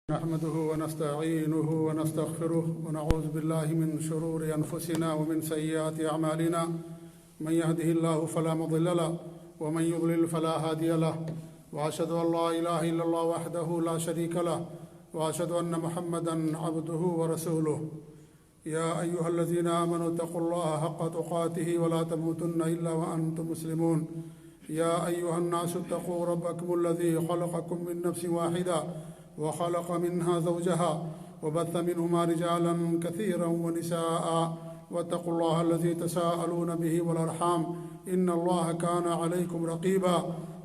نحمده ونستعينه ونستغفره ونعوذ بالله من شرور أنفسنا ومن سيئات أعمالنا من يهده الله فلا مضل له ومن يضلل فلا هادي له وأشهد أن لا إله إلا الله وحده لا شريك له وأشهد أن محمدا عبده ورسوله يا أيها الذين آمنوا اتقوا الله حق تقاته ولا تموتن إلا وأنتم مسلمون يا أيها الناس اتقوا ربكم الذي خلقكم من نفس واحدة وخلق منها زوجها وبث منهما رجالا كثيرا ونساء واتقوا الله الذي تساءلون به والأرحام إن الله كان عليكم رقيبا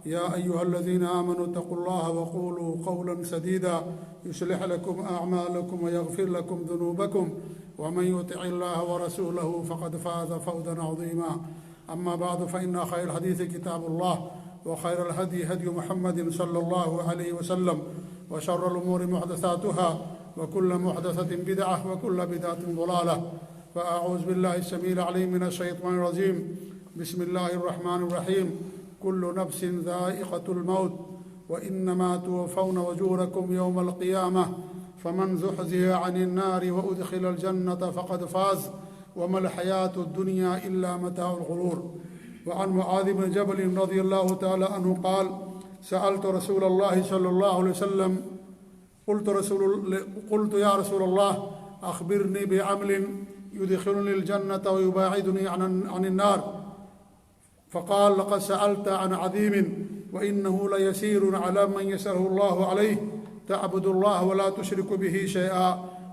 يا أيها الذين آمنوا اتقوا الله وقولوا قولا سديدا يصلح لكم أعمالكم ويغفر لكم ذنوبكم ومن يطع الله ورسوله فقد فاز فوزا عظيما أما بعد فإن خير الحديث كتاب الله وخير الهدي هدي محمد صلى الله عليه وسلم وشر الأمور محدثاتها وكل محدثة بدعة وكل بدعة ضلالة فأعوذ بالله السميع العليم من الشيطان الرجيم بسم الله الرحمن الرحيم كل نفس ذائقة الموت وإنما توفون أجوركم يوم القيامة فمن زحزح عن النار وأدخل الجنة فقد فاز وما الحياة الدنيا إلا متاع الغرور وعن معاذ بن جبل رضي الله تعالى عنه قال سألت رسول الله صلى الله عليه وسلم قلت يا رسول الله أخبرني بعمل يدخلني الجنة ويباعدني عن النار فقال لقد سألت عن عظيم وإنه ليسير على من يسره الله عليه تعبد الله ولا تشرك به شيئا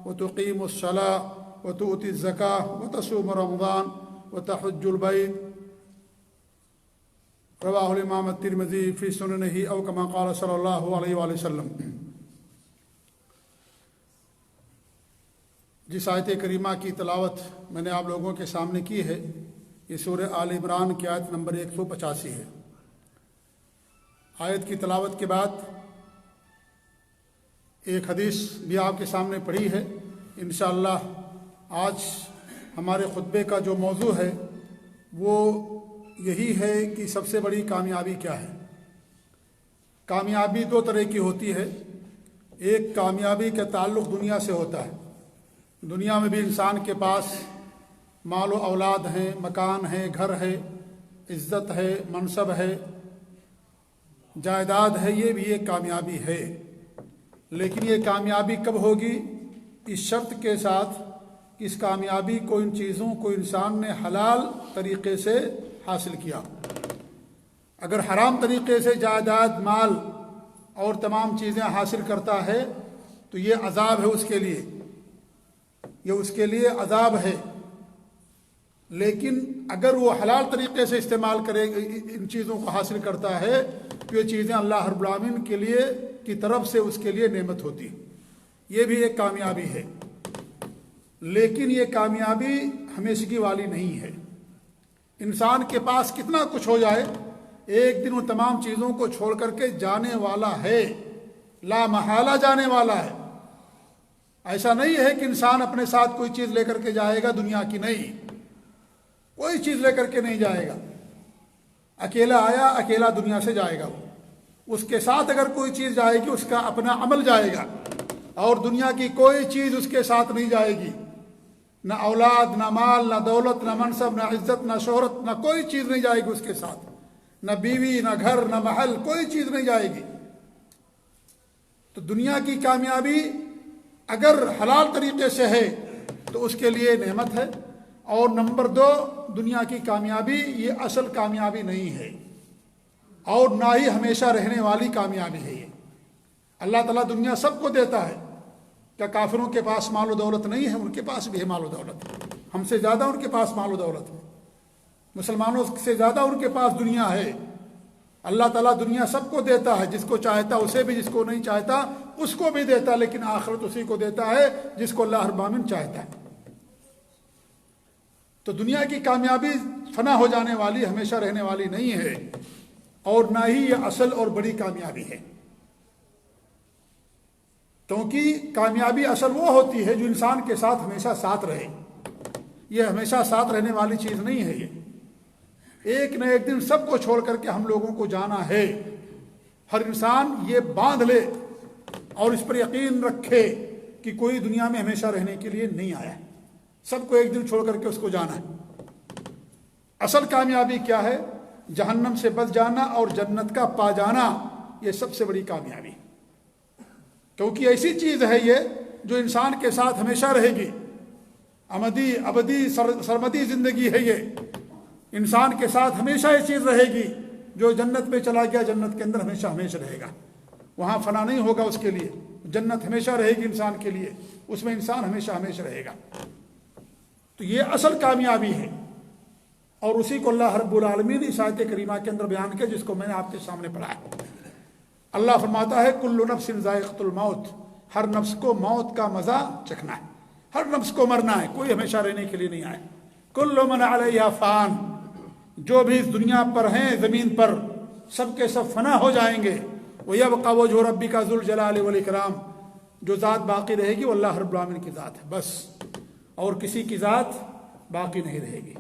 وتقيم الصلاة وتؤتي الزكاة وتصوم رمضان وتحج البيت رواہ الامام الترمذی فی سننہ او کما قال صلی اللہ علیہ وآلہ وسلم۔ جس آیت کریمہ کی تلاوت میں نے آپ لوگوں کے سامنے کی ہے یہ سورہ آل عمران کی آیت نمبر 185 ہے۔ آیت کی تلاوت کے بعد ایک حدیث بھی آپ کے سامنے پڑھی ہے۔ انشاءاللہ آج ہمارے خطبے کا جو موضوع ہے وہ یہی ہے کہ سب سے بڑی کامیابی کیا ہے۔ کامیابی دو طرح کی ہوتی ہے۔ ایک کامیابی کا تعلق دنیا سے ہوتا ہے، دنیا میں بھی انسان کے پاس مال و اولاد ہیں، مکان ہے، گھر ہے، عزت ہے، منصب ہے، جائیداد ہے، یہ بھی ایک کامیابی ہے۔ لیکن یہ کامیابی کب ہوگی؟ اس شرط کے ساتھ کہ اس کامیابی کو، ان چیزوں کو انسان نے حلال طریقے سے حاصل کیا۔ اگر حرام طریقے سے جائیداد، مال اور تمام چیزیں حاصل کرتا ہے تو یہ عذاب ہے اس کے لیے، یہ اس کے لیے عذاب ہے۔ لیکن اگر وہ حلال طریقے سے استعمال کرے، ان چیزوں کو حاصل کرتا ہے تو یہ چیزیں اللہ رب العالمین کے لیے کی طرف سے اس کے لیے نعمت ہوتی ہے، یہ بھی ایک کامیابی ہے۔ لیکن یہ کامیابی ہمیشگی والی نہیں ہے۔ انسان کے پاس کتنا کچھ ہو جائے، ایک دن وہ تمام چیزوں کو چھوڑ کر کے جانے والا ہے، لا محالہ جانے والا ہے۔ ایسا نہیں ہے کہ انسان اپنے ساتھ کوئی چیز لے کر کے جائے گا دنیا کی، نہیں، کوئی چیز لے کر کے نہیں جائے گا۔ اکیلا آیا، اکیلا دنیا سے جائے گا۔ اس کے ساتھ اگر کوئی چیز جائے گی اس کا اپنا عمل جائے گا، اور دنیا کی کوئی چیز اس کے ساتھ نہیں جائے گی، نہ اولاد، نہ مال، نہ دولت، نہ منصب، نہ عزت، نہ شہرت، نہ کوئی چیز نہیں جائے گی اس کے ساتھ، نہ بیوی، نہ گھر، نہ محل، کوئی چیز نہیں جائے گی۔ تو دنیا کی کامیابی اگر حلال طریقے سے ہے تو اس کے لیے نعمت ہے۔ اور نمبر 2، دنیا کی کامیابی یہ اصل کامیابی نہیں ہے، اور نہ ہی ہمیشہ رہنے والی کامیابی ہے۔ یہ اللہ تعالیٰ دنیا سب کو دیتا ہے۔ کیا کافروں کے پاس مال و دولت نہیں ہے؟ ان کے پاس بھی ہے مال و دولت، ہم سے زیادہ ان کے پاس مال و دولت ہے، مسلمانوں سے زیادہ ان کے پاس دنیا ہے۔ اللہ تعالیٰ دنیا سب کو دیتا ہے، جس کو چاہتا اسے بھی، جس کو نہیں چاہتا اس کو بھی دیتا، لیکن آخرت اسی کو دیتا ہے جس کو اللہ رب العالمین چاہتا ہے۔ تو دنیا کی کامیابی فنا ہو جانے والی، ہمیشہ رہنے والی نہیں ہے، اور نہ ہی یہ اصل اور بڑی کامیابی ہے۔ کیونکہ کامیابی اصل وہ ہوتی ہے جو انسان کے ساتھ ہمیشہ ساتھ رہے، یہ ہمیشہ ساتھ رہنے والی چیز نہیں ہے۔ یہ ایک نہ ایک دن سب کو چھوڑ کر کے ہم لوگوں کو جانا ہے۔ ہر انسان یہ باندھ لے اور اس پر یقین رکھے کہ کوئی دنیا میں ہمیشہ رہنے کے لیے نہیں آیا، سب کو ایک دن چھوڑ کر کے اس کو جانا ہے۔ اصل کامیابی کیا ہے؟ جہنم سے بچ جانا اور جنت کا پا جانا، یہ سب سے بڑی کامیابی، کیونکہ ایسی چیز ہے یہ جو انسان کے ساتھ ہمیشہ رہے گی، ابدی سرمدی زندگی ہے یہ، انسان کے ساتھ ہمیشہ یہ چیز رہے گی۔ جو جنت میں چلا گیا جنت کے اندر ہمیشہ ہمیشہ رہے گا، وہاں فنا نہیں ہوگا اس کے لیے، جنت ہمیشہ رہے گی انسان کے لیے، اس میں انسان ہمیشہ ہمیشہ رہے گا۔ تو یہ اصل کامیابی ہے، اور اسی کو اللہ رب العالمین اس آیت کریمہ کے اندر بیان کیا جس کو میں نے آپ کے سامنے پڑھا ہے۔ اللہ فرماتا ہے کل نفس ذائقۃ الموت، ہر نفس کو موت کا مزہ چکھنا ہے، ہر نفس کو مرنا ہے، کوئی ہمیشہ رہنے کے لیے نہیں آئے۔ کل من علیہا فان، جو بھی اس دنیا پر ہیں زمین پر سب کے سب فنا ہو جائیں گے۔ وَيَبْقَى وَجْهُ رَبِّكَ ذُو الْجَلَالِ وَالْإِكْرَامِ، جو ذات باقی رہے گی وہ اللہ رب العالمین کی ذات ہے بس، اور کسی کی ذات باقی نہیں رہے گی،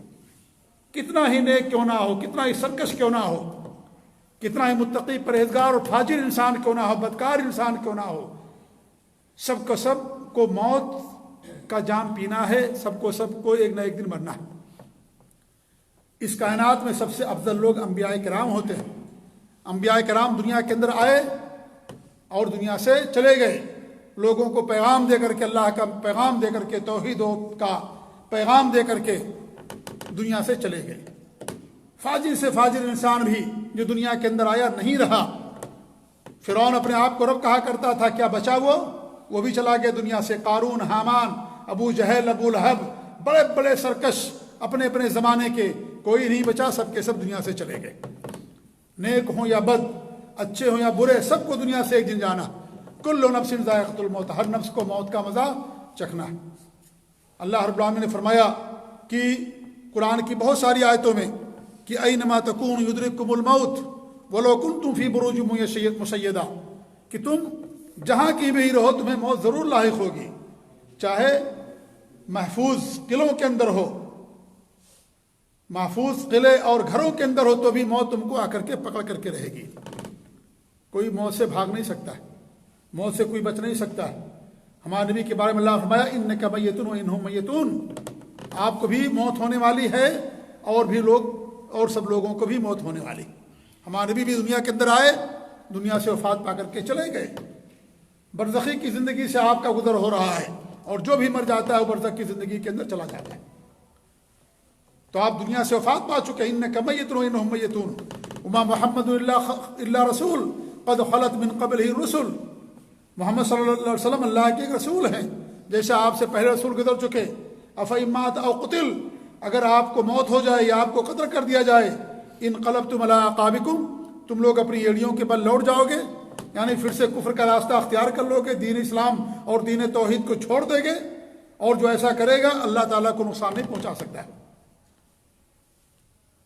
کتنا ہی نیک کیوں نہ ہو، کتنا ہی سرکش کیوں نہ ہو، کتنا ہی متقی پرہیزگار اور فاجر انسان کیوں نہ ہو، بدکار انسان کیوں نہ ہو، سب کو موت کا جام پینا ہے، سب کو ایک نہ ایک دن مرنا ہے۔ اس کائنات میں سب سے افضل لوگ انبیاء کرام ہوتے ہیں۔ انبیاء کرام دنیا کے اندر آئے اور دنیا سے چلے گئے، لوگوں کو پیغام دے کر کے، اللہ کا پیغام دے کر کے، توحید کا پیغام دے کر کے دنیا سے چلے گئے۔ فاجر سے فاجر انسان بھی جو دنیا کے اندر آیا نہیں رہا۔ فرعون اپنے آپ کو رب کہا کرتا تھا، کیا بچا وہ بھی چلا گیا دنیا سے۔ قارون، حامان، ابو جہل، ابو لہب، بڑے بڑے سرکش اپنے اپنے زمانے کے، کوئی نہیں بچا، سب کے سب دنیا سے چلے گئے، نیک ہوں یا بد، اچھے ہوں یا برے، سب کو دنیا سے ایک دن جانا۔ کل نفس ذائقۃ الموت، ہر نفس کو موت کا مزہ چکھنا ہے۔ اللہ رب العالمین نے فرمایا کہ قرآن کی بہت ساری آیتوں میں کہ اینما تکونوا یدرککم الموت ولو کنتم فی بروج مشیدہ، کہ تم جہاں کی بھی رہو تمہیں موت ضرور لاحق ہوگی، چاہے محفوظ قلعوں کے اندر ہو، محفوظ قلعے اور گھروں کے اندر ہو، تو بھی موت تم کو آ کر کے پکڑ کر کے رہے گی۔ کوئی موت سے بھاگ نہیں سکتا ہے، موت سے کوئی بچ نہیں سکتا ہے۔ ہمارے نبی کے بارے میں اللہ فرمایا انک میت وانہم میتون، آپ کو بھی موت ہونے والی ہے اور بھی لوگ اور سب لوگوں کو بھی موت ہونے والی۔ ہمارے نبی بھی دنیا کے اندر آئے، دنیا سے وفات پا کر کے چلے گئے، برزخی کی زندگی سے آپ کا گزر ہو رہا ہے، اور جو بھی مر جاتا ہے وہ برزخ کی زندگی کے اندر چلا جاتا ہے۔ تو آپ دنیا سے وفات پا چکے، انک میت وانہم میتون وما محمد الا رسول قد خلت من قبلہ الرسل، محمد صلی اللہ علیہ وسلم اللہ کے ایک رسول ہیں، جیسے آپ سے پہلے رسول گزر چکے۔ افإن مات او قتل، اگر آپ کو موت ہو جائے یا آپ کو قتل کر دیا جائے، انقلبتم علی اعقابکم، تم لوگ اپنی ایڑیوں کے بل لوٹ جاؤ گے، یعنی پھر سے کفر کا راستہ اختیار کر لو گے، دین اسلام اور دین توحید کو چھوڑ دے گے، اور جو ایسا کرے گا اللہ تعالیٰ کو نقصان نہیں پہنچا سکتا ہے۔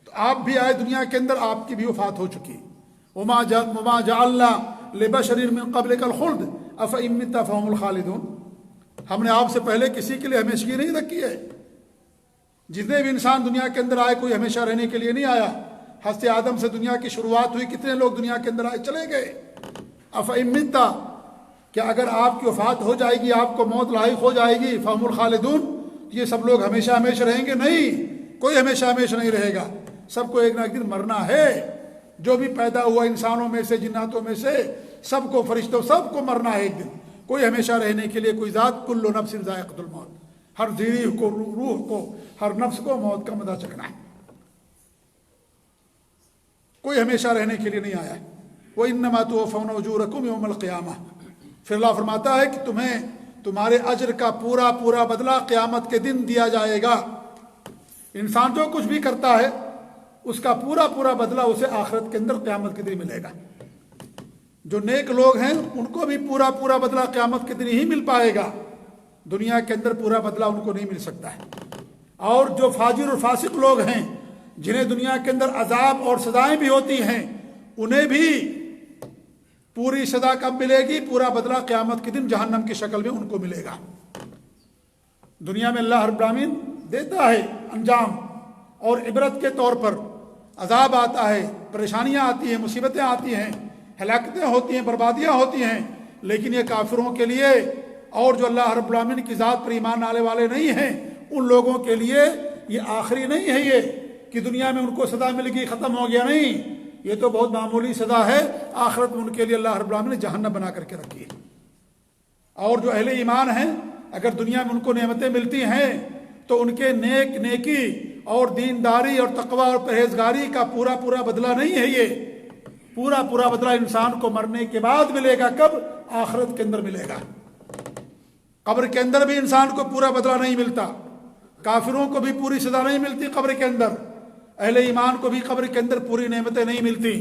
تو آپ بھی آئے دنیا کے اندر، آپ کی بھی وفات ہو چکی۔ وما جعلنا لبشر من قبلک الخلد افإن مت فهم الخالدون، ہم نے آپ سے پہلے کسی کے لیے ہمیشگی نہیں رکھی ہے۔ جتنے بھی انسان دنیا کے اندر آئے کوئی ہمیشہ رہنے کے لیے نہیں آیا۔ حضرت آدم سے دنیا کی شروعات ہوئی، کتنے لوگ دنیا کے اندر آئے چلے گئے۔ افإن مت، کہ اگر آپ کی وفات ہو جائے گی، آپ کو موت لاحق ہو جائے گی، فهم الخالدون، یہ سب لوگ ہمیشہ ہمیشہ رہیں گے؟ نہیں، کوئی ہمیشہ ہمیشہ نہیں رہے گا، سب کو ایک نہ ایک دن مرنا ہے۔ جو بھی پیدا ہوا انسانوں میں سے، جناتوں میں سے، سب کو، فرشتوں، سب کو مرنا ہے ایک دن، کوئی ہمیشہ رہنے کے لیے کوئی ذات۔ کل نفس ذائقۃ الموت، ہر ذریح کو، روح کو، ہر نفس کو موت کا مزہ چکھنا ہے، کوئی ہمیشہ رہنے کے لیے نہیں آیا۔ وَإِنَّمَا تُوَفَّوْنَ أُجُورَكُمْ يَوْمَ الْقِيَامَةِ، پھر اللہ فرماتا ہے کہ تمہیں تمہارے اجر کا پورا پورا بدلہ قیامت کے دن دیا جائے گا۔ انسان جو کچھ بھی کرتا ہے اس کا پورا پورا بدلہ اسے آخرت کے اندر قیامت کے دن ملے گا۔ جو نیک لوگ ہیں ان کو بھی پورا پورا بدلہ قیامت کے دن ہی مل پائے گا، دنیا کے اندر پورا بدلہ ان کو نہیں مل سکتا ہے۔ اور جو فاجر اور فاسق لوگ ہیں جنہیں دنیا کے اندر عذاب اور سزائیں بھی ہوتی ہیں، انہیں بھی پوری سزا کب ملے گی؟ پورا بدلہ قیامت کے دن جہنم کی شکل میں ان کو ملے گا۔ دنیا میں اللہ رب العالمین دیتا ہے انجام اور عبرت کے طور پر، عذاب آتا ہے، پریشانیاں آتی ہیں، مصیبتیں آتی ہیں، ہلاکتیں ہوتی ہیں، بربادیاں ہوتی ہیں، لیکن یہ کافروں کے لیے اور جو اللہ رب العالمین کی ذات پر ایمان لانے والے نہیں ہیں ان لوگوں کے لیے یہ آخری نہیں ہے، یہ کہ دنیا میں ان کو سزا مل گئی ختم ہو گیا، نہیں، یہ تو بہت معمولی سزا ہے، آخرت میں ان کے لیے اللہ رب العالمین نے جہنم بنا کر کے رکھی ہے۔ اور جو اہل ایمان ہیں اگر دنیا میں ان کو نعمتیں ملتی ہیں تو ان کے نیکی اور دینداری اور تقوی اور پرہیزگاری کا پورا بدلہ نہیں ہے، یہ پورا بدلہ انسان کو مرنے کے بعد ملے گا۔ کب؟ آخرت کے اندر ملے گا۔ قبر کے اندر بھی انسان کو پورا بدلہ نہیں ملتا، کافروں کو بھی پوری سزا نہیں ملتی قبر کے اندر، اہل ایمان کو بھی قبر کے اندر پوری نعمتیں نہیں ملتی۔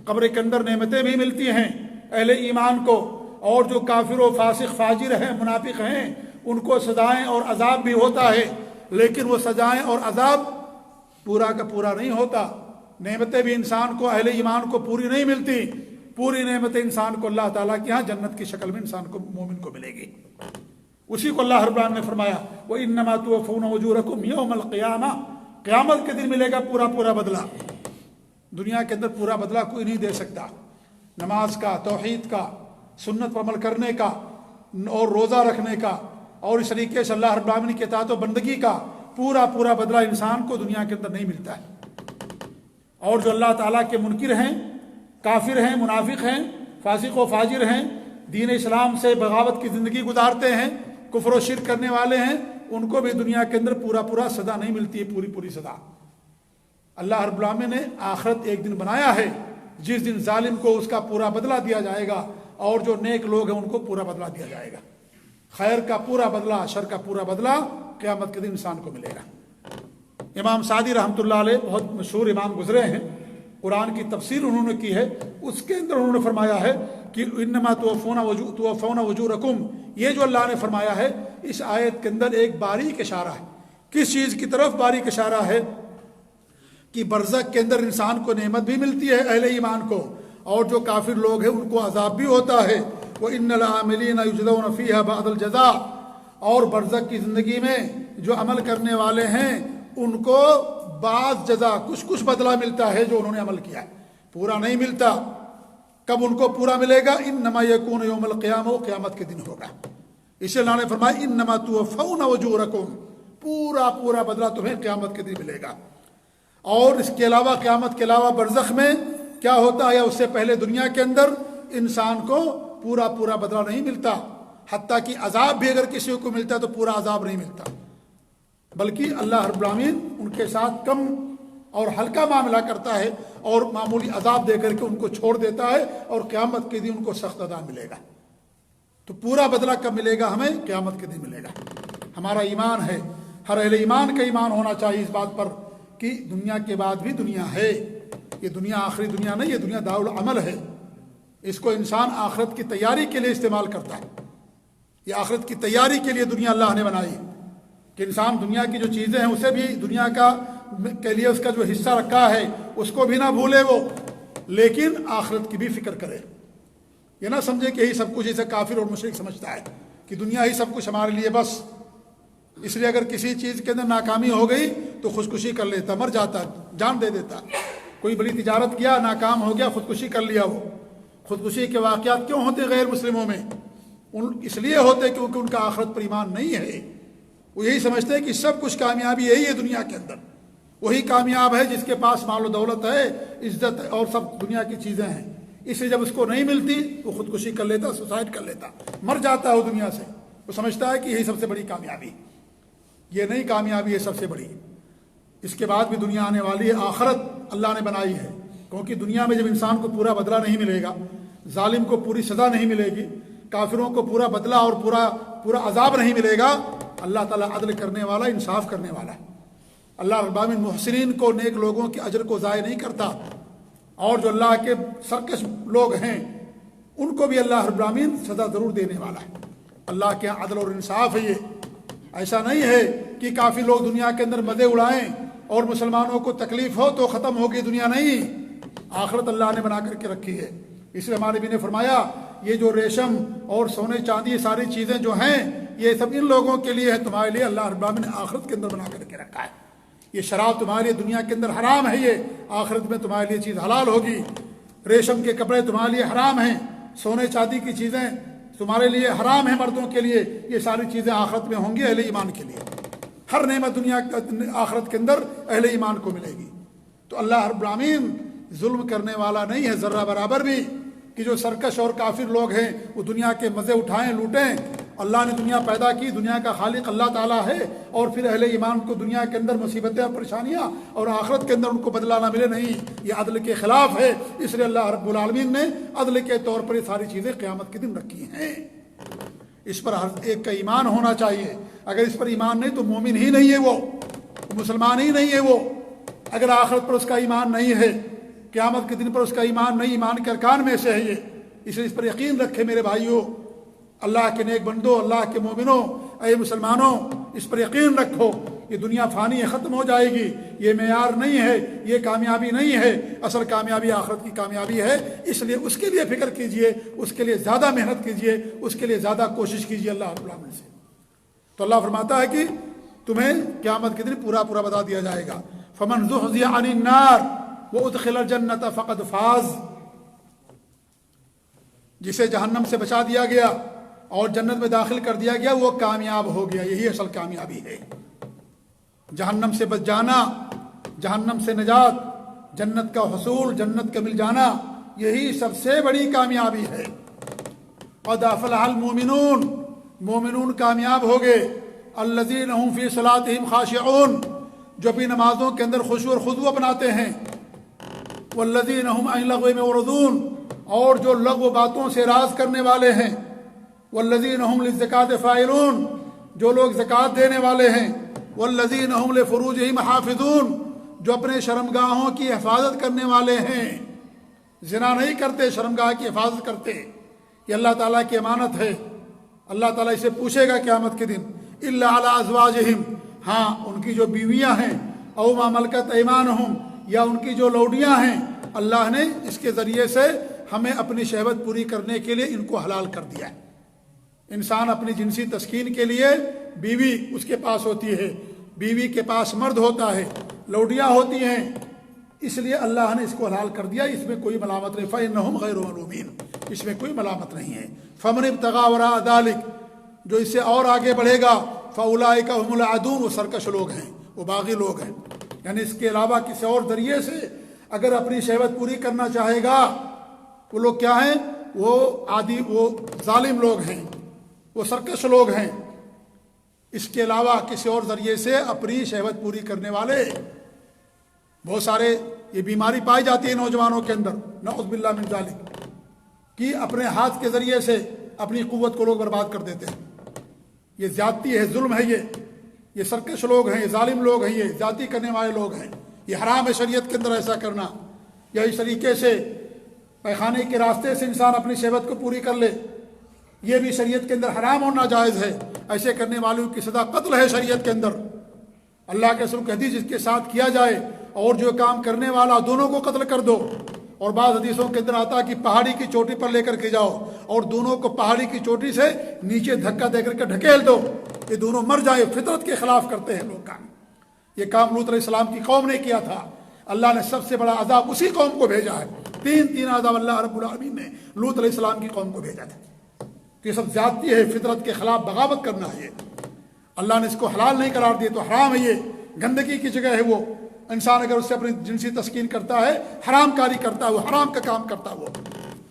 قبر کے اندر نعمتیں بھی ملتی ہیں اہل ایمان کو، اور جو کافر و فاسق فاجر ہیں منافق ہیں ان کو سزائیں اور عذاب بھی ہوتا ہے، لیکن وہ سزائیں اور عذاب پورا کا پورا نہیں ہوتا۔ نعمتیں بھی انسان کو، اہل ایمان کو پوری نہیں ملتی، پوری نعمتیں انسان کو اللہ تعالیٰ کے ہاں جنت کی شکل میں انسان کو، مومن کو ملے گی۔ اسی کو اللہ رب العالمین نے فرمایا وَإِنَّمَا تُوَفُّونَ أُجُورَكُمْ يَوْمَ الْقِيَامَةِ، قیامت کے دن ملے گا پورا بدلہ۔ دنیا کے اندر پورا بدلہ کوئی نہیں دے سکتا، نماز کا، توحید کا، سنت پر عمل کرنے کا اور روزہ رکھنے کا اور اس طریقے سے اللہ رب العالمین کی اطاعت و بندگی کا پورا بدلہ انسان کو دنیا کے اندر نہیں ملتا ہے۔ اور جو اللہ تعالیٰ کے منکر ہیں، کافر ہیں، منافق ہیں، فاسق و فاجر ہیں، دین اسلام سے بغاوت کی زندگی گزارتے ہیں، کفر و شرک کرنے والے ہیں، ان کو بھی دنیا کے اندر پورا سزا نہیں ملتی ہے، پوری سزا۔ اللہ رب العالمین نے آخرت ایک دن بنایا ہے جس دن ظالم کو اس کا پورا بدلہ دیا جائے گا اور جو نیک لوگ ہیں ان کو پورا بدلہ دیا جائے گا۔ خیر کا پورا بدلہ، شر کا پورا بدلہ قیامت کے دن انسان کو ملے گا۔ امام سعدی رحمۃ اللہ علیہ بہت مشہور امام گزرے ہیں، قرآن کی تفسیر انہوں نے کی ہے، اس کے اندر انہوں نے فرمایا ہے کہ انما توفون اجورکم، یہ جو اللہ نے فرمایا ہے اس آیت کے اندر ایک باریک اشارہ ہے۔ کس چیز کی طرف باریک اشارہ ہے؟ کہ برزخ کے اندر انسان کو نعمت بھی ملتی ہے اہل ایمان کو، اور جو کافر لوگ ہیں ان کو عذاب بھی ہوتا ہے۔ وَإِنَّ الْعَامِلِينَ يُجْزَوْنَ فِيهَا بَعْضَ الْجَزَاءِ، اور برزخ کی زندگی میں جو عمل کرنے والے ہیں ان کو بعض جزا، کچھ بدلہ ملتا ہے جو انہوں نے عمل کیا ہے، پورا نہیں ملتا۔ کب ان کو پورا ملے گا؟ انما یکون یوم القیامہ، قیامت کے دن ہوگا۔ اسے اللہ نے فرمایا انما توفون اجورکم، پورا بدلہ تمہیں قیامت کے دن ملے گا۔ اور اس کے علاوہ، قیامت کے علاوہ برزخ میں کیا ہوتا ہے، اس سے پہلے دنیا کے اندر انسان کو پورا بدلہ نہیں ملتا، حتیٰ کہ عذاب بھی اگر کسی کو ملتا ہے تو پورا عذاب نہیں ملتا، بلکہ اللہ رب العالمین ان کے ساتھ کم اور ہلکا معاملہ کرتا ہے اور معمولی عذاب دے کر کے ان کو چھوڑ دیتا ہے، اور قیامت کے دن ان کو سخت عذاب ملے گا۔ تو پورا بدلہ کب ملے گا؟ ہمیں قیامت کے دن ملے گا۔ ہمارا ایمان ہے، ہر اہل ایمان کا ایمان ہونا چاہیے اس بات پر کہ دنیا کے بعد بھی دنیا ہے، یہ دنیا آخری دنیا نہیں، یہ دنیا دارالعمل ہے۔ اس کو انسان آخرت کی تیاری کے لیے استعمال کرتا ہے، یہ آخرت کی تیاری کے لیے دنیا اللہ نے بنائی ہے کہ انسان دنیا کی جو چیزیں ہیں اسے بھی دنیا کے لیے اس کا جو حصہ رکھا ہے اس کو بھی نہ بھولے وہ، لیکن آخرت کی بھی فکر کرے۔ یہ نہ سمجھے کہ یہی سب کچھ، اسے کافر اور مشرک سمجھتا ہے کہ دنیا ہی سب کچھ ہمارے لیے بس، اس لیے اگر کسی چیز کے اندر ناکامی ہو گئی تو خودکشی کر لیتا، مر جاتا، جان دے دیتا۔ کوئی بڑی تجارت کیا، ناکام ہو گیا، خودکشی کر لیا۔ وہ خودکشی کے واقعات کیوں ہوتے غیر مسلموں میں؟ اس لیے ہوتے کیونکہ ان کا آخرت پر ایمان نہیں ہے۔ وہ یہی سمجھتے ہیں کہ سب کچھ کامیابی یہی ہے دنیا کے اندر، وہی کامیاب ہے جس کے پاس مال و دولت ہے، عزت اور سب دنیا کی چیزیں ہیں۔ اس لیے جب اس کو نہیں ملتی وہ خودکشی کر لیتا، سوسائڈ کر لیتا، مر جاتا ہے وہ دنیا سے۔ وہ سمجھتا ہے کہ یہی سب سے بڑی کامیابی، یہ نہیں کامیابی ہے سب سے بڑی۔ اس کے بعد بھی دنیا آنے والی ہے، آخرت اللہ نے بنائی ہے، کیونکہ دنیا میں جب انسان کو پورا بدلہ نہیں ملے گا، ظالم کو پوری سزا نہیں ملے گی، کافروں کو پورا بدلہ اور پورا عذاب نہیں ملے گا، اللہ تعالیٰ عدل کرنے والا، انصاف کرنے والا ہے۔ اللہ رب العالمین محسنین کو، نیک لوگوں کے اجر کو ضائع نہیں کرتا، اور جو اللہ کے سرکش لوگ ہیں ان کو بھی اللہ رب العالمین سزا ضرور دینے والا ہے۔ اللہ کے عدل اور انصاف ہے یہ۔ ایسا نہیں ہے کہ کافی لوگ دنیا کے اندر مزے اڑائیں اور مسلمانوں کو تکلیف ہو تو ختم ہوگی دنیا، نہیں، آخرت اللہ نے بنا کر کے رکھی ہے۔ اس لیے ہمارے نبی نے فرمایا یہ جو ریشم اور سونے چاندی ساری چیزیں جو ہیں یہ سب ان لوگوں کے لیے ہے، تمہارے لیے اللہ رب العالمین نے آخرت کے اندر بنا کر کے رکھا ہے۔ یہ شراب تمہارے لیے دنیا کے اندر حرام ہے، یہ آخرت میں تمہارے لیے چیز حلال ہوگی۔ ریشم کے کپڑے تمہارے لیے حرام ہیں، سونے چاندی کی چیزیں تمہارے لیے حرام ہیں مردوں کے لیے، یہ ساری چیزیں آخرت میں ہوں گی اہل ایمان کے لیے۔ ہر نعمت دنیا آخرت کے اندر اہل ایمان کو ملے گی۔ تو اللہ رب العالمین ظلم کرنے والا نہیں ہے ذرہ برابر بھی، کہ جو سرکش اور کافر لوگ ہیں وہ دنیا کے مزے اٹھائیں لوٹیں۔ اللہ نے دنیا پیدا کی، دنیا کا خالق اللہ تعالیٰ ہے، اور پھر اہل ایمان کو دنیا کے اندر مصیبتیں اور پریشانیاں اور آخرت کے اندر ان کو بدلہ نہ ملے، نہیں، یہ عدل کے خلاف ہے۔ اس لیے اللہ رب العالمین نے عدل کے طور پر یہ ساری چیزیں قیامت کے دن رکھی ہیں۔ اس پر ہر ایک کا ایمان ہونا چاہیے۔ اگر اس پر ایمان نہیں تو مومن ہی نہیں ہے، وہ مسلمان ہی نہیں ہے۔ وہ اگر آخرت پر اس کا ایمان نہیں ہے، قیامت کے دن پر اس کا ایمان نہیں، ایمان کے ارکان میں سے ہے یہ، اس لیے اس پر یقین رکھے میرے بھائیوں، اللہ کے نیک بندوں، اللہ کے مومنوں، اے مسلمانوں، اس پر یقین رکھو، یہ دنیا فانی ہے، ختم ہو جائے گی، یہ معیار نہیں ہے، یہ کامیابی نہیں ہے، اصل کامیابی آخرت کی کامیابی ہے۔ اس لیے اس کے لیے فکر کیجئے، اس کے لیے زیادہ محنت کیجئے، اس کے لیے زیادہ کوشش کیجئے اللہ رب العالمین سے۔ تو اللہ فرماتا ہے کہ تمہیں قیامت کے دن پورا پورا بتا دیا جائے گا۔ فمن زحزح عن النار وادخل الجنۃ فقد فاز، جسے جہنم سے بچا دیا گیا اور جنت میں داخل کر دیا گیا وہ کامیاب ہو گیا، یہی اصل کامیابی ہے۔ جہنم سے بچ جانا، جہنم سے نجات، جنت کا حصول، جنت کا مل جانا، یہی سب سے بڑی کامیابی ہے۔ قد افلح المؤمنون، مومنون کامیاب ہو گئے۔ الذین هم فی صلاتهم خاشعون، جو اپنی نمازوں کے اندر خشوع اور خضوع اپناتے ہیں۔ والذین هم عن اللغو معرضون، اور جو لغو باتوں سے راز کرنے والے ہیں۔ والذین هم للزکاة فاعلون، جو لوگ زکوٰۃ دینے والے ہیں۔ والذین هم لفروجهم حافظون، جو اپنے شرمگاہوں کی حفاظت کرنے والے ہیں، زنا نہیں کرتے، شرمگاہ کی حفاظت کرتے۔ یہ اللہ تعالیٰ کی امانت ہے، اللہ تعالیٰ اسے پوچھے گا قیامت کے دن۔ الا علی ازواجہم، ہاں ان کی جو بیویاں ہیں، او ما ملکت ایمانہم، یا ان کی جو لوڈیاں ہیں، اللہ نے اس کے ذریعے سے ہمیں اپنی شہوت پوری کرنے کے لیے ان کو حلال کر دیا ہے۔ انسان اپنی جنسی تسکین کے لیے بیوی اس کے پاس ہوتی ہے، بیوی کے پاس مرد ہوتا ہے، لوڈیاں ہوتی ہیں، اس لیے اللہ نے اس کو حلال کر دیا، اس میں کوئی ملامت نہیں۔ فإنہم غیر ملومین، اس میں کوئی ملامت نہیں ہے۔ فمن ابتغى وراء ذلک، جو اس سے اور آگے بڑھے گا، فاولئک هم العادون، وہ سرکش لوگ ہیں، وہ باغی لوگ ہیں۔ یعنی اس کے علاوہ کسی اور ذریعے سے اگر اپنی شہوت پوری کرنا چاہے گا، وہ لوگ کیا ہیں؟ وہ عادی، وہ ظالم لوگ ہیں، وہ سرکش لوگ ہیں۔ اس کے علاوہ کسی اور ذریعے سے اپنی شہوت پوری کرنے والے بہت سارے، یہ بیماری پائی جاتی ہے نوجوانوں کے اندر، نعوذ باللہ من ذالک، کہ اپنے ہاتھ کے ذریعے سے اپنی قوت کو لوگ برباد کر دیتے ہیں۔ یہ زیادتی ہے، ظلم ہے، یہ سرکش لوگ ہیں، یہ ظالم لوگ ہیں، یہ زیادتی کرنے والے لوگ ہیں۔ یہ حرام ہے شریعت کے اندر ایسا کرنا، یا اس طریقے سے پیخانے کے راستے سے انسان اپنی شہوت کو پوری کر لے، یہ بھی شریعت کے اندر حرام اور ناجائز ہے۔ ایسے کرنے والوں کی سزا قتل ہے شریعت کے اندر۔ اللہ کے رسول کی حدیث جس کے ساتھ کیا جائے اور جو کام کرنے والا، دونوں کو قتل کر دو۔ اور بعض حدیثوں کے اندر آتا کہ پہاڑی کی چوٹی پر لے کر کے جاؤ اور دونوں کو پہاڑی کی چوٹی سے نیچے دھکا دے کر کے ڈھکیل دو، یہ دونوں مر جائے۔ فطرت کے خلاف کرتے ہیں لوگ کام۔ یہ کام لوط علیہ السلام کی قوم نے کیا تھا، اللہ نے سب سے بڑا عذاب اسی قوم کو بھیجا ہے۔ تین عذاب اللہ رب العالمین نے لوط علیہ السلام کی قوم کو بھیجا تھا۔ یہ سب زیادتی ہے، فطرت کے خلاف بغاوت کرنا ہے۔ اللہ نے اس کو حلال نہیں قرار دیا تو حرام ہے، یہ گندگی کی جگہ ہے۔ وہ انسان اگر اس سے اپنی جنسی تسکین کرتا ہے، حرام کاری کرتا ہے، وہ حرام کا کام کرتا ہے، وہ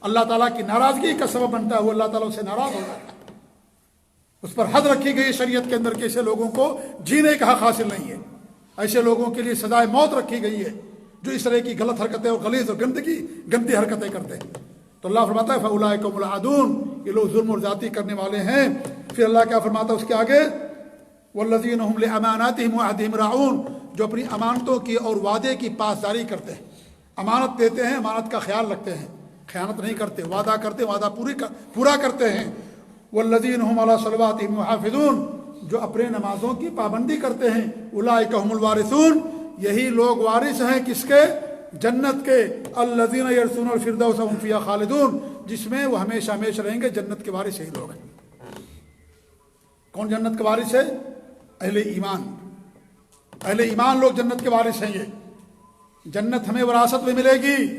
اللہ تعالیٰ کی ناراضگی کا سبب بنتا ہے، وہ اللہ تعالیٰ سے ناراض ہو جاتا ہے۔ اس پر حد رکھی گئی شریعت کے اندر کہ ایسے لوگوں کو جینے کا حق حاصل نہیں ہے۔ ایسے لوگوں کے لیے سزائے موت رکھی گئی ہے جو اس طرح کی غلط حرکتیں اور غلیظ اور گندی حرکتیں کرتے ہیں۔ تو اللہ فرماتا ہے فاولئک هم العادون، یہ لوگ ظلم اور زیادتی کرنے والے ہیں۔ پھر اللہ کیا فرماتا ہے اس کے آگے؟ والذین هم لاماناتهم وعهدهم راعون، جو اپنی امانتوں کی اور وعدے کی پاسداری کرتے ہیں، امانت دیتے ہیں، امانت کا خیال رکھتے ہیں، خیانت نہیں کرتے، وعدہ کرتے، وعدہ پورا کرتے ہیں۔ والذین هم علی صلواتهم محافظون، جو اپنے نمازوں کی پابندی کرتے ہیں۔ اولئک هم الوارثون، یہی لوگ وارث ہیں کس کے؟ جنت کے۔ الذین یرثون الفردوس هم فیہا خالدون، جس میں وہ ہمیشہ ہمیشہ رہیں گے۔ جنت کے وارث یہی لوگ ہیں۔ کون جنت کے وارث ہے؟ اہل ایمان۔ اہل ایمان لوگ جنت کے وارث ہیں۔ یہ جنت ہمیں وراثت میں ملے گی،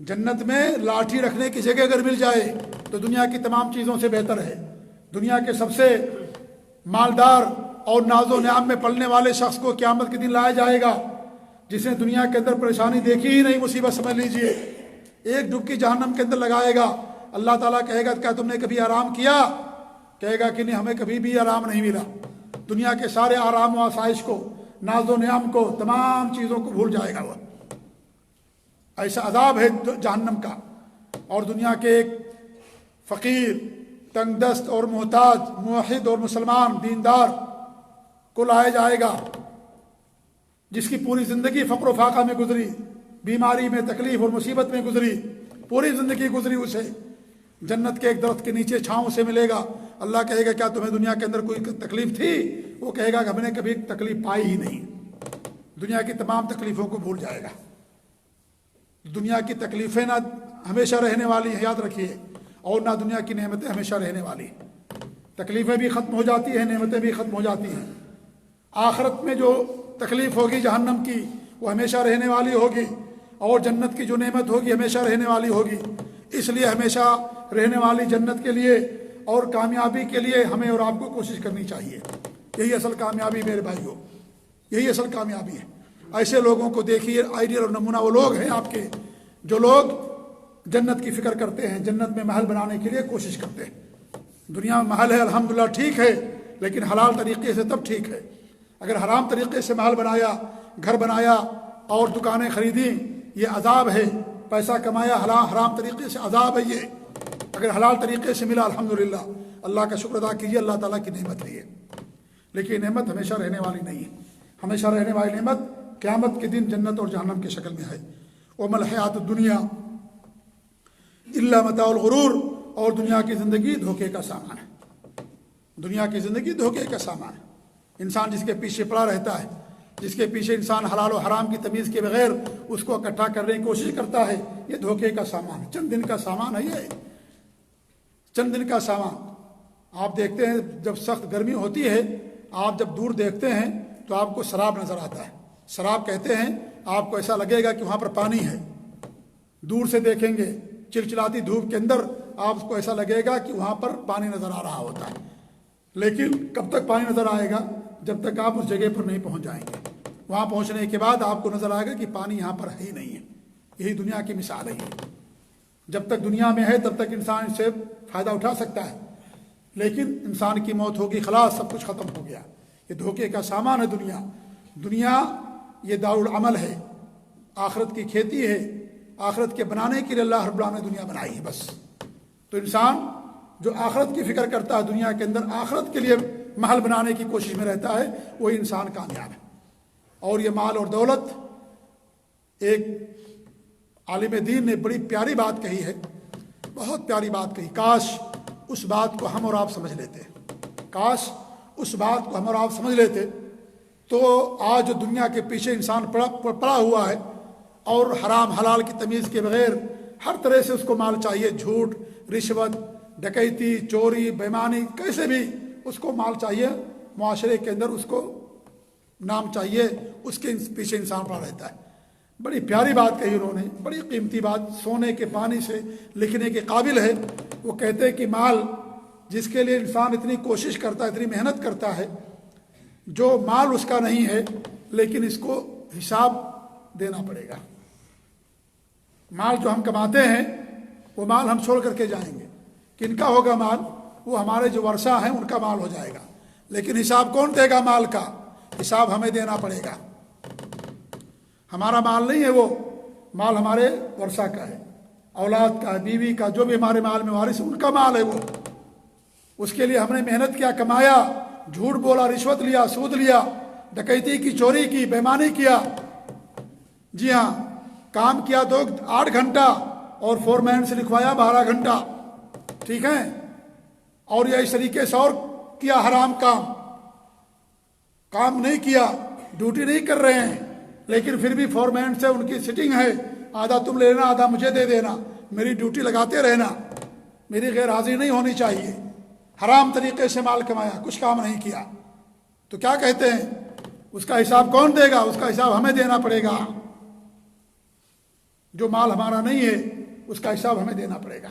جنت میں لاٹھی رکھنے کی جگہ اگر مل جائے تو دنیا کی تمام چیزوں سے بہتر ہے۔ دنیا کے سب سے مالدار اور ناز و نعم میں پلنے والے شخص کو قیامت کے دن لایا جائے گا، جس نے دنیا کے اندر پریشانی دیکھی ہی نہیں، مصیبت سمجھ لیجئے، ایک ڈبکی جہنم کے اندر لگائے گا۔ اللہ تعالیٰ کہے گا کیا تم نے کبھی آرام کیا؟ کہے گا کہ نہیں، ہمیں کبھی بھی آرام نہیں ملا۔ دنیا کے سارے آرام و آسائش کو، ناز و نعم کو، تمام چیزوں کو بھول جائے گا وہ۔ ایسا عذاب ہے جہنم کا۔ اور دنیا کے ایک فقیر، تنگ دست اور محتاج، موحد اور مسلمان دیندار کو لایا جائے گا، جس کی پوری زندگی فقر و فاقہ میں گزری، بیماری میں، تکلیف اور مصیبت میں گزری، پوری زندگی گزری، اسے جنت کے ایک درخت کے نیچے چھاؤں سے ملے گا۔ اللہ کہے گا کیا تمہیں دنیا کے اندر کوئی تکلیف تھی؟ وہ کہے گا کہ ہم نے کبھی تکلیف پائی ہی نہیں۔ دنیا کی تمام تکلیفوں کو بھول جائے گا۔ دنیا کی تکلیفیں نہ ہمیشہ رہنے والی ہیں، یاد رکھیے، اور نہ دنیا کی نعمتیں ہمیشہ رہنے والی ہیں۔ تکلیفیں بھی ختم ہو جاتی ہیں، نعمتیں بھی ختم ہو جاتی ہیں۔ آخرت میں جو تکلیف ہوگی جہنم کی وہ ہمیشہ رہنے والی ہوگی، اور جنت کی جو نعمت ہوگی ہمیشہ رہنے والی ہوگی۔ اس لیے ہمیشہ رہنے والی جنت کے لیے اور کامیابی کے لیے ہمیں اور آپ کو کوشش کرنی چاہیے۔ یہی اصل کامیابی میرے بھائیوں، یہی اصل کامیابی ہے۔ ایسے لوگوں کو دیکھیے، آئیڈیل اور نمونہ وہ لوگ ہیں آپ کے جو لوگ جنت کی فکر کرتے ہیں، جنت میں محل بنانے کے لیے کوشش کرتے ہیں۔ دنیا میں محل ہے الحمدللہ ٹھیک ہے، لیکن حلال طریقے سے تب ٹھیک ہے۔ اگر حرام طریقے سے محل بنایا، گھر بنایا اور دکانیں خریدیں، یہ عذاب ہے۔ پیسہ کمایا حرام طریقے سے، عذاب ہے یہ۔ اگر حلال طریقے سے ملا الحمدللہ، اللہ کا شکر ادا کیجیے، اللہ تعالیٰ کی نعمت ہے یہ۔ لیکن نعمت ہمیشہ رہنے والی نہیں ہے۔ ہمیشہ رہنے والی نعمت قیامت کے دن جنت اور جہنم کی شکل میں ہے۔ وَمَا الْحَيَاةُ الدُّنْيَا إِلَّا مَتَاعُ الْغُرُورِ، اور دنیا کی زندگی دھوکے کا سامان ہے۔ دنیا کی زندگی دھوکے کا سامان ہے۔ انسان جس کے پیچھے پڑا رہتا ہے، جس کے پیچھے انسان حلال و حرام کی تمیز کے بغیر اس کو اکٹھا کرنے کی کوشش کرتا ہے، یہ دھوکے کا سامان ہے۔ چند دن کا سامان ہے یہ، چند دن کا سامان۔ آپ دیکھتے ہیں جب سخت گرمی ہوتی ہے، آپ جب دور دیکھتے ہیں تو آپ کو سراب نظر آتا ہے۔ سراب کہتے ہیں، آپ کو ایسا لگے گا کہ وہاں پر پانی ہے۔ دور سے دیکھیں گے، چلچلاتی دھوپ کے اندر آپ کو ایسا لگے گا کہ وہاں پر پانی نظر آ رہا ہوتا ہے۔ لیکن کب تک پانی نظر آئے گا؟ جب تک آپ اس جگہ پر نہیں پہنچ جائیں گے۔ وہاں پہنچنے کے بعد آپ کو نظر آئے گا کہ پانی یہاں پر ہے ہی نہیں ہے۔ یہی دنیا کی مثال ہے۔ جب تک دنیا میں ہے تب تک انسان اس سے فائدہ اٹھا سکتا ہے، لیکن انسان کی موت ہوگی، خلاص سب کچھ ختم ہو گیا۔ یہ دھوکے کا سامان ہے دنیا۔ دنیا یہ دارالعمل ہے، آخرت کی کھیتی ہے۔ آخرت کے بنانے کے لیے اللہ رب العالمین نے دنیا بنائی ہے بس۔ تو انسان جو آخرت کی فکر کرتا ہے، دنیا کے اندر آخرت کے لیے محل بنانے کی کوشش میں رہتا ہے، وہی انسان کامیاب ہے۔ اور یہ مال اور دولت، ایک عالم دین نے بڑی پیاری بات کہی ہے، بہت پیاری بات کہی۔ کاش اس بات کو ہم اور آپ سمجھ لیتے، کاش اس بات کو ہم اور آپ سمجھ لیتے تو آج جو دنیا کے پیچھے انسان پڑا ہوا ہے اور حرام حلال کی تمیز کے بغیر ہر طرح سے اس کو مال چاہیے، جھوٹ، رشوت، ڈکیتی، چوری، بےایمانی، کیسے بھی اس کو مال چاہیے، معاشرے کے اندر اس کو نام چاہیے، اس کے پیچھے انسان پڑا رہتا ہے۔ بڑی پیاری بات کہی انہوں نے، بڑی قیمتی بات، سونے کے پانی سے لکھنے کے قابل ہے۔ وہ کہتے ہیں کہ مال جس کے لیے انسان اتنی کوشش کرتا ہے، اتنی محنت کرتا ہے، جو مال اس کا نہیں ہے لیکن اس کو حساب دینا پڑے گا۔ مال جو ہم کماتے ہیں وہ مال ہم چھوڑ کر کے جائیں گے۔ کن کا ہوگا مال؟ وہ ہمارے جو ورثہ ہیں ان کا مال ہو جائے گا، لیکن حساب کون دے گا مال کا؟ حساب ہمیں دینا پڑے گا۔ ہمارا مال نہیں ہے وہ، مال ہمارے ورثہ کا ہے، اولاد کا ہے، بیوی کا، جو بھی ہمارے مال میں وارث ہے ان کا مال ہے وہ۔ اس کے لیے ہم نے محنت کیا، کمایا، جھوٹ بولا، رشوت لیا، سود لیا، ڈکیتی کی، چوری کی، بےایمانی کیا۔ جی ہاں، کام کیا 8 گھنٹہ اور فورمین سے لکھوایا 12 گھنٹہ، ٹھیک ہے، اور یا اس طریقے سے اور کیا حرام کام نہیں کیا، ڈیوٹی نہیں کر رہے ہیں، لیکن پھر بھی فورمین سے ان کی سٹنگ ہے، آدھا تم لینا آدھا مجھے دے دینا، میری ڈیوٹی لگاتے رہنا، میری غیر حاضری نہیں ہونی چاہیے۔ حرام طریقے سے مال کمایا، کچھ کام نہیں کیا، تو کیا کہتے ہیں؟ اس کا حساب کون دے گا؟ اس کا حساب ہمیں دینا پڑے گا۔ جو مال ہمارا نہیں ہے اس کا حساب ہمیں دینا پڑے گا۔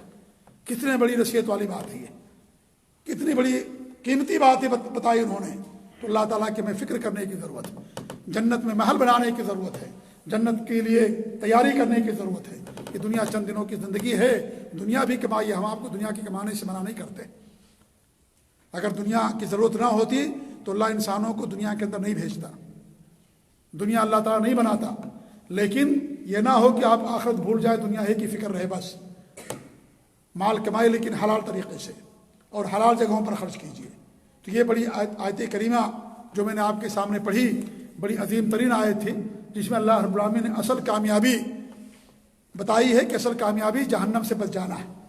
کتنے بڑی نصیحت والی بات ہے یہ، کتنی بڑی قیمتی بات ہے بتائی انہوں نے۔ تو اللہ تعالیٰ کی ہمیں فکر کرنے کی ضرورت ہے، جنت میں محل بنانے کی ضرورت ہے، جنت کے لیے تیاری کرنے کی ضرورت ہے۔ کہ دنیا چند دنوں کی زندگی ہے، دنیا بھی کمائی ہے، ہم آپ کو دنیا کی کمانے سے منع نہیں کرتے۔ اگر دنیا کی ضرورت نہ ہوتی تو اللہ انسانوں کو دنیا کے اندر نہیں بھیجتا، دنیا اللہ تعالیٰ نہیں بناتا۔ لیکن یہ نہ ہو کہ آپ آخرت بھول جائے، دنیا ہی کی فکر رہے بس۔ مال کمائے لیکن حلال طریقے سے اور حلال جگہوں پر خرچ کیجیے۔ تو یہ بڑی آیت کریمہ جو میں نے آپ کے سامنے پڑھی، بڑی عظیم ترین آیت تھی، جس میں اللہ رب العالمین نے اصل کامیابی بتائی ہے کہ اصل کامیابی جہنم سے بچ جانا ہے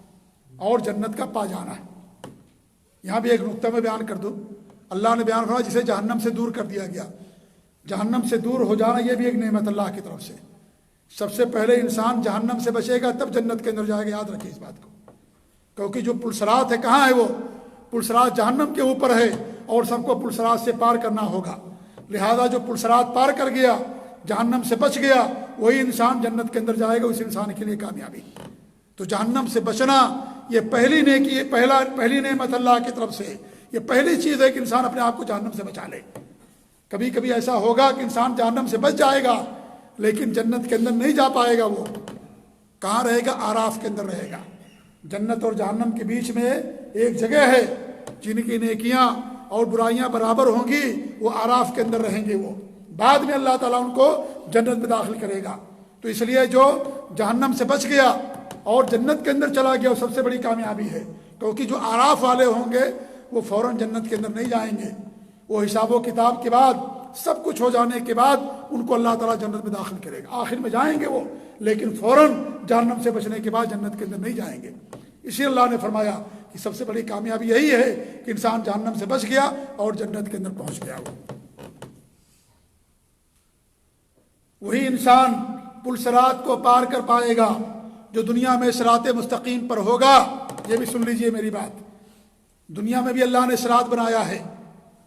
اور جنت کا پا جانا ہے۔ یہاں بھی ایک نقطہ میں بیان کر دوں، اللہ نے بیان فرمایا جسے جہنم سے دور کر دیا گیا۔ جہنم سے دور ہو جانا یہ بھی ایک نعمت اللہ کی طرف سے۔ سب سے پہلے انسان جہنم سے بچے گا تب جنت کے اندر جائے گا، یاد رکھیے اس بات کو، کیونکہ جو پلسرات ہے کہاں ہے؟ وہ پلسرات جہنم کے اوپر ہے اور سب کو پلسرات سے پار کرنا ہوگا۔ لہذا جو پلسرات پار کر گیا، جہنم سے بچ گیا، وہی انسان جنت کے اندر جائے گا، اس انسان کے لیے کامیابی۔ تو جہنم سے بچنا یہ پہلی نیکی، یہ پہلی نعمت اللہ کی طرف سے، یہ پہلی چیز ہے کہ انسان اپنے آپ کو جہنم سے بچا لے۔ کبھی کبھی ایسا ہوگا کہ انسان جہنم سے بچ جائے گا لیکن جنت کے اندر نہیں جا پائے گا۔ وہ کہاں رہے گا؟ آراف کے اندر رہے گا۔ جنت اور جہنم کے بیچ میں ایک جگہ ہے، جن کی نیکیاں اور برائیاں برابر ہوں گی وہ آراف کے اندر رہیں گے۔ وہ بعد میں اللہ تعالیٰ ان کو جنت میں داخل کرے گا۔ تو اس لیے جو جہنم سے بچ گیا اور جنت کے اندر چلا گیا وہ سب سے بڑی کامیابی ہے، کیونکہ جو آراف والے ہوں گے وہ فوراً جنت کے اندر نہیں جائیں گے۔ وہ حساب و کتاب کے بعد، سب کچھ ہو جانے کے بعد ان کو اللہ تعالیٰ جنت میں داخل کرے گا۔ آخر میں جائیں گے وہ، لیکن فوراً جہنم سے بچنے کے بعد جنت کے اندر نہیں جائیں گے۔ اسی اللہ نے فرمایا کہ سب سے بڑی کامیابی یہی ہے کہ انسان جہنم سے بچ گیا اور جنت کے اندر پہنچ گیا۔ وہی انسان پلسرات کو پار کر پائے گا جو دنیا میں صراط مستقیم پر ہوگا۔ یہ بھی سن لیجئے میری بات، دنیا میں بھی اللہ نے صراط بنایا ہے،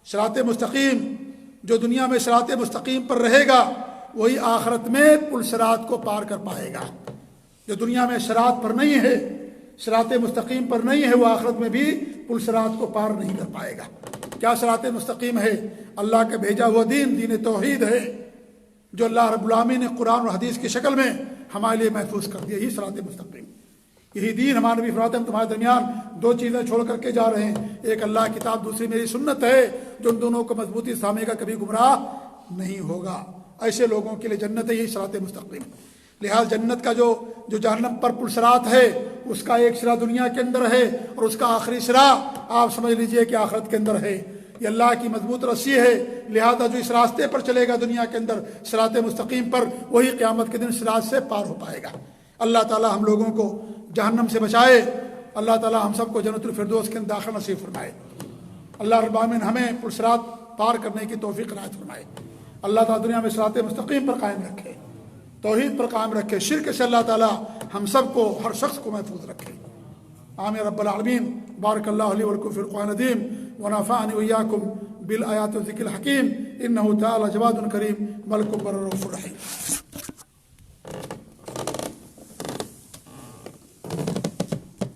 صراط مستقیم۔ جو دنیا میں صراط مستقیم پر رہے گا وہی آخرت میں پلسرات کو پار کر پائے گا۔ جو دنیا میں صراط پر نہیں ہے، صراط مستقیم پر نہیں ہے، وہ آخرت میں بھی پلسرات کو پار نہیں کر پائے گا۔ کیا صراط مستقیم ہے؟ اللہ کا بھیجا ہوا دین، دین توحید ہے، جو اللہ رب العالمین نے قرآن اور حدیث کی شکل میں ہمارے لیے محفوظ کر دیا۔ یہی صراط مستقیم، یہی دین۔ ہمارے نبی فرماتے ہیں ہم تمہارے درمیان دو چیزیں چھوڑ کر کے جا رہے ہیں، ایک اللہ کی کتاب، دوسری میری سنت ہے، جو ان دونوں کو مضبوطی تھامے گا کبھی گمراہ نہیں ہوگا۔ ایسے لوگوں کے لیے جنت ہے، یہی صراط مستقیم۔ لہٰذا جنت کا جو جہنم پر پلسرات ہے اس کا ایک سرا دنیا کے اندر ہے اور اس کا آخری سرا آپ سمجھ لیجئے کہ آخرت کے اندر ہے۔ یہ اللہ کی مضبوط رسی ہے، لہذا جو اس راستے پر چلے گا دنیا کے اندر صراط مستقیم پر، وہی قیامت کے دن صراط سے پار ہو پائے گا۔ اللہ تعالی ہم لوگوں کو جہنم سے بچائے، اللہ تعالی ہم سب کو جنت الفردوس کے اندر داخل نصیب فرمائے۔ اللہ رب العالمین ہمیں پلسرات پار کرنے کی توفیق عنایت فرمائے۔ اللہ تعالی دنیا میں صراط مستقیم پر قائم رکھے، توحید پر قائم رکھے، شرک سے اللہ تعالی ہم سب کو، ہر شخص کو محفوظ رکھے۔ آمین رب العالمین۔ بارک اللہ لی ولکم فی القرآن العظیم ونفعنی وإیاکم بالآیات والذکر الحکیم، انہ تعالی جواد کریم ملک بر رؤوف رحیم۔